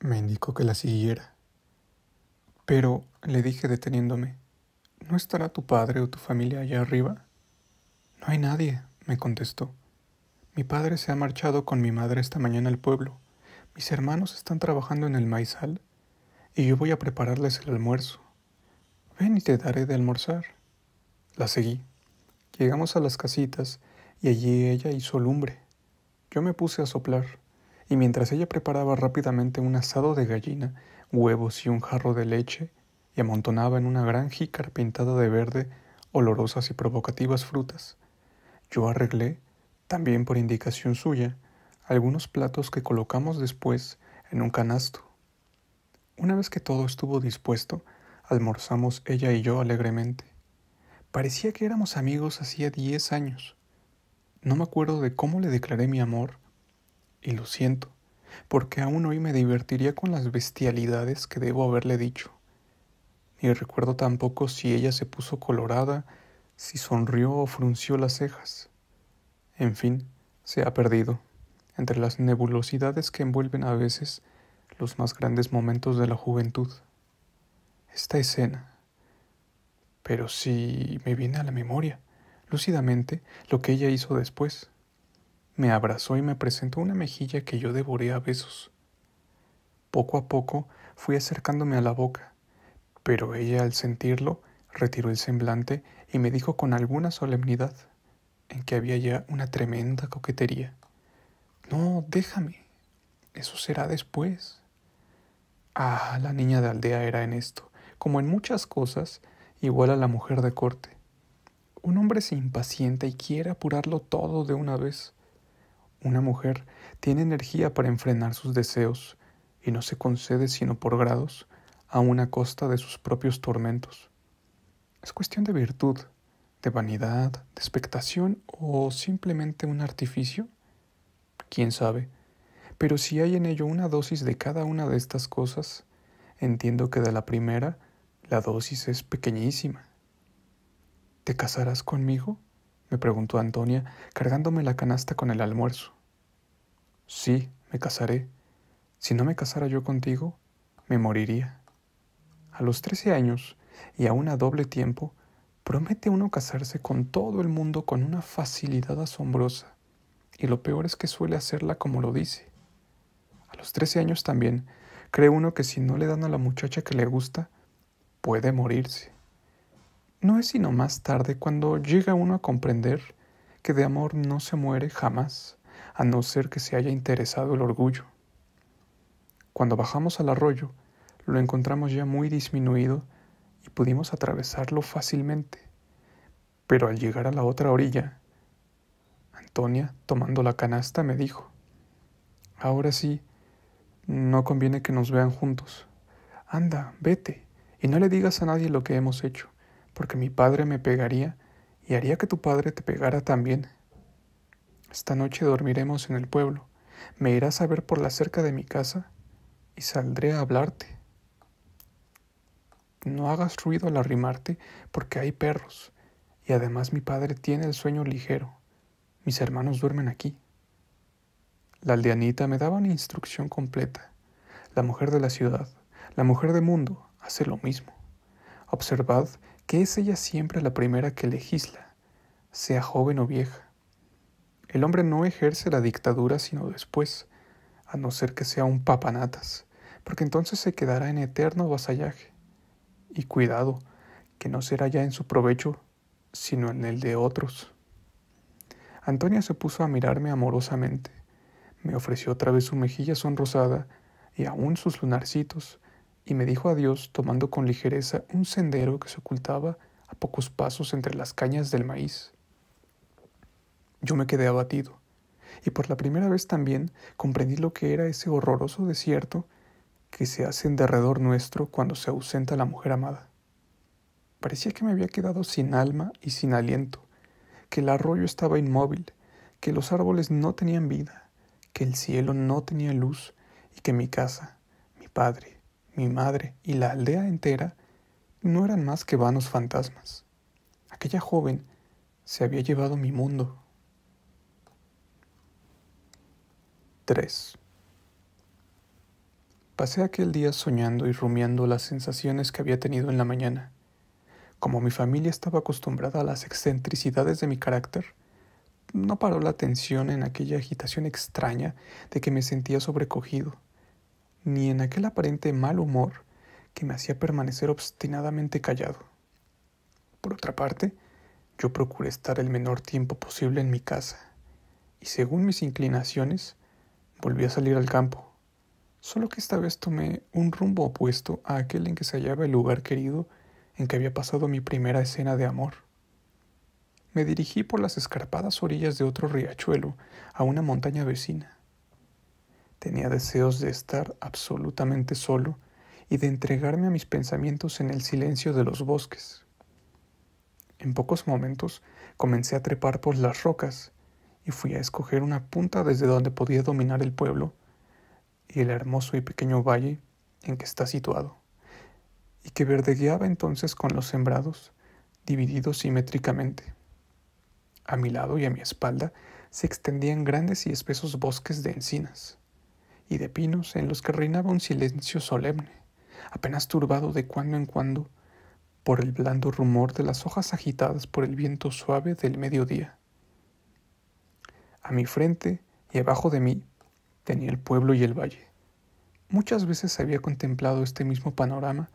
Me indicó que la siguiera, pero le dije deteniéndome, ¿no estará tu padre o tu familia allá arriba? No hay nadie, me contestó. Mi padre se ha marchado con mi madre esta mañana al pueblo. Mis hermanos están trabajando en el maizal y yo voy a prepararles el almuerzo. Ven y te daré de almorzar. La seguí. Llegamos a las casitas y allí ella hizo lumbre. Yo me puse a soplar, y mientras ella preparaba rápidamente un asado de gallina, huevos y un jarro de leche, y amontonaba en una gran jícara pintada de verde olorosas y provocativas frutas, yo arreglé, también por indicación suya, algunos platos que colocamos después en un canasto. Una vez que todo estuvo dispuesto, almorzamos ella y yo alegremente. Parecía que éramos amigos hacía 10 años. No me acuerdo de cómo le declaré mi amor, y lo siento, porque aún hoy me divertiría con las bestialidades que debo haberle dicho. Ni recuerdo tampoco si ella se puso colorada, si sonrió o frunció las cejas. En fin, se ha perdido, entre las nebulosidades que envuelven a veces los más grandes momentos de la juventud. Esta escena, pero sí me viene a la memoria, lúcidamente, lo que ella hizo después. Me abrazó y me presentó una mejilla que yo devoré a besos. Poco a poco fui acercándome a la boca, pero ella al sentirlo retiró el semblante y me dijo con alguna solemnidad, en que había ya una tremenda coquetería. No, déjame, eso será después. Ah, la niña de aldea era en esto, como en muchas cosas, igual a la mujer de corte. Un hombre se impacienta y quiere apurarlo todo de una vez. Una mujer tiene energía para enfrenar sus deseos y no se concede sino por grados, aun a costa de sus propios tormentos. Es cuestión de virtud, de vanidad, de expectación o simplemente un artificio. ¿Quién sabe? Pero si hay en ello una dosis de cada una de estas cosas, entiendo que de la primera la dosis es pequeñísima. ¿Te casarás conmigo?, me preguntó Antonia, cargándome la canasta con el almuerzo. Sí, me casaré. Si no me casara yo contigo, me moriría. A los 13 años, y aún a doble tiempo, promete uno casarse con todo el mundo con una facilidad asombrosa, y lo peor es que suele hacerla como lo dice. A los 13 años también, cree uno que si no le dan a la muchacha que le gusta, puede morirse. No es sino más tarde cuando llega uno a comprender que de amor no se muere jamás, a no ser que se haya interesado el orgullo. Cuando bajamos al arroyo, lo encontramos ya muy disminuido y pudimos atravesarlo fácilmente. Pero al llegar a la otra orilla, Antonia, tomando la canasta, me dijo, ahora sí, no conviene que nos vean juntos. Anda, vete, y no le digas a nadie lo que hemos hecho, porque mi padre me pegaría y haría que tu padre te pegara también. Esta noche dormiremos en el pueblo. Me irás a ver por la cerca de mi casa y saldré a hablarte. No hagas ruido al arrimarte, porque hay perros, y además mi padre tiene el sueño ligero. Mis hermanos duermen aquí. La aldeanita me daba una instrucción completa. La mujer de la ciudad, la mujer de mundo, hace lo mismo. Observad que es ella siempre la primera que legisla, sea joven o vieja. El hombre no ejerce la dictadura sino después, a no ser que sea un papanatas, porque entonces se quedará en eterno vasallaje. Y cuidado, que no será ya en su provecho, sino en el de otros. Antonia se puso a mirarme amorosamente. Me ofreció otra vez su mejilla sonrosada y aún sus lunarcitos, y me dijo adiós tomando con ligereza un sendero que se ocultaba a pocos pasos entre las cañas del maíz. Yo me quedé abatido, y por la primera vez también comprendí lo que era ese horroroso desierto que se hace en derredor nuestro cuando se ausenta la mujer amada. Parecía que me había quedado sin alma y sin aliento, que el arroyo estaba inmóvil, que los árboles no tenían vida, que el cielo no tenía luz y que mi casa, mi padre, mi madre y la aldea entera no eran más que vanos fantasmas. Aquella joven se había llevado mi mundo. 3. Pasé aquel día soñando y rumiando las sensaciones que había tenido en la mañana. Como mi familia estaba acostumbrada a las excentricidades de mi carácter, no paró la atención en aquella agitación extraña de que me sentía sobrecogido, ni en aquel aparente mal humor que me hacía permanecer obstinadamente callado. Por otra parte, yo procuré estar el menor tiempo posible en mi casa, y según mis inclinaciones, volví a salir al campo, solo que esta vez tomé un rumbo opuesto a aquel en que se hallaba el lugar querido en que había pasado mi primera escena de amor. Me dirigí por las escarpadas orillas de otro riachuelo a una montaña vecina. Tenía deseos de estar absolutamente solo y de entregarme a mis pensamientos en el silencio de los bosques. En pocos momentos comencé a trepar por las rocas y fui a escoger una punta desde donde podía dominar el pueblo y el hermoso y pequeño valle en que está situado, y que verdegueaba entonces con los sembrados, divididos simétricamente. A mi lado y a mi espalda se extendían grandes y espesos bosques de encinas y de pinos en los que reinaba un silencio solemne, apenas turbado de cuando en cuando por el blando rumor de las hojas agitadas por el viento suave del mediodía. A mi frente y abajo de mí tenía el pueblo y el valle. Muchas veces había contemplado este mismo panorama,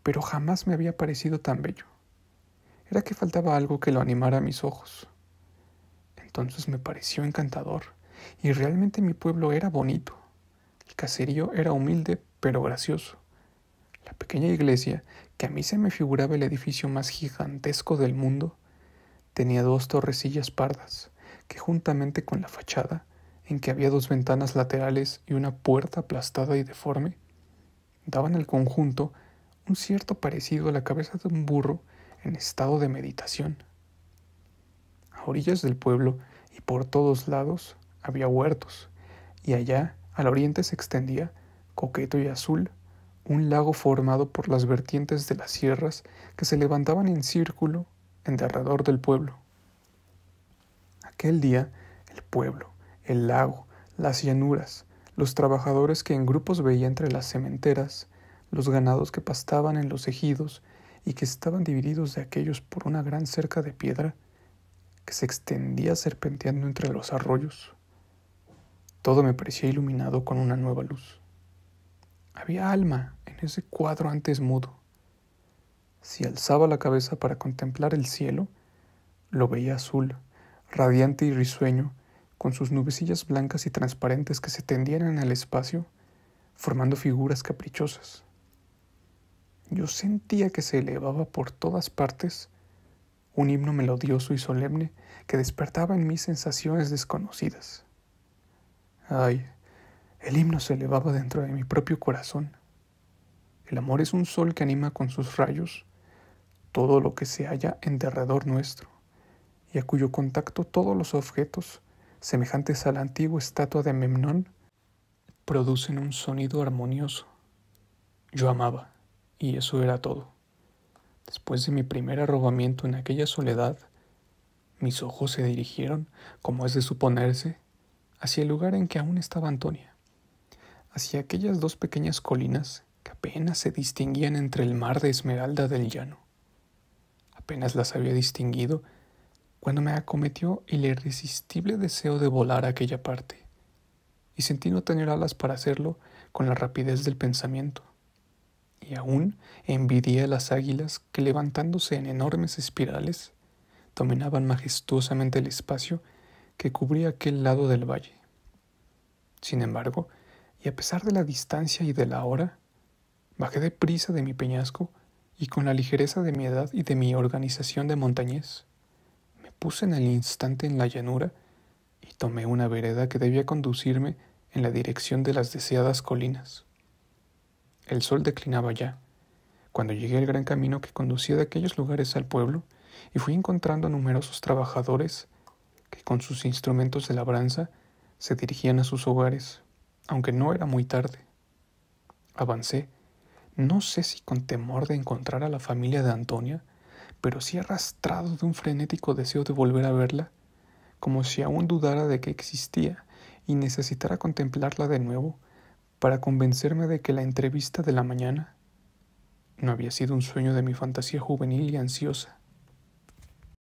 pero jamás me había parecido tan bello. Era que faltaba algo que lo animara a mis ojos. Entonces me pareció encantador, y realmente mi pueblo era bonito. El caserío era humilde, pero gracioso. La pequeña iglesia, que a mí se me figuraba el edificio más gigantesco del mundo, tenía 2 torrecillas pardas, que juntamente con la fachada, en que había 2 ventanas laterales y una puerta aplastada y deforme, daban al conjunto un cierto parecido a la cabeza de un burro en estado de meditación. A orillas del pueblo y por todos lados había huertos, y allá al oriente se extendía, coqueto y azul, un lago formado por las vertientes de las sierras que se levantaban en círculo en derredor del pueblo. Aquel día, el pueblo, el lago, las llanuras, los trabajadores que en grupos veía entre las sementeras, los ganados que pastaban en los ejidos y que estaban divididos de aquellos por una gran cerca de piedra que se extendía serpenteando entre los arroyos. Todo me parecía iluminado con una nueva luz. Había alma en ese cuadro antes mudo. Si alzaba la cabeza para contemplar el cielo, lo veía azul, radiante y risueño, con sus nubecillas blancas y transparentes que se tendían en el espacio, formando figuras caprichosas. Yo sentía que se elevaba por todas partes un himno melodioso y solemne que despertaba en mí sensaciones desconocidas. Ay, el himno se elevaba dentro de mi propio corazón. El amor es un sol que anima con sus rayos todo lo que se halla en derredor nuestro, y a cuyo contacto todos los objetos, semejantes a la antigua estatua de Memnón, producen un sonido armonioso. Yo amaba, y eso era todo. Después de mi primer arrobamiento en aquella soledad, mis ojos se dirigieron, como es de suponerse, hacia el lugar en que aún estaba Antonia, hacia aquellas 2 pequeñas colinas que apenas se distinguían entre el mar de esmeralda del llano. Apenas las había distinguido cuando me acometió el irresistible deseo de volar a aquella parte, y sentí no tener alas para hacerlo con la rapidez del pensamiento. Y aún envidié a las águilas que, levantándose en enormes espirales, dominaban majestuosamente el espacio que cubría aquel lado del valle. Sin embargo, y a pesar de la distancia y de la hora, bajé deprisa de mi peñasco y con la ligereza de mi edad y de mi organización de montañés, me puse en el instante en la llanura y tomé una vereda que debía conducirme en la dirección de las deseadas colinas. El sol declinaba ya, cuando llegué al gran camino que conducía de aquellos lugares al pueblo, y fui encontrando a numerosos trabajadores que con sus instrumentos de labranza se dirigían a sus hogares, aunque no era muy tarde. Avancé, no sé si con temor de encontrar a la familia de Antonia, pero sí arrastrado de un frenético deseo de volver a verla, como si aún dudara de que existía y necesitara contemplarla de nuevo para convencerme de que la entrevista de la mañana no había sido un sueño de mi fantasía juvenil y ansiosa,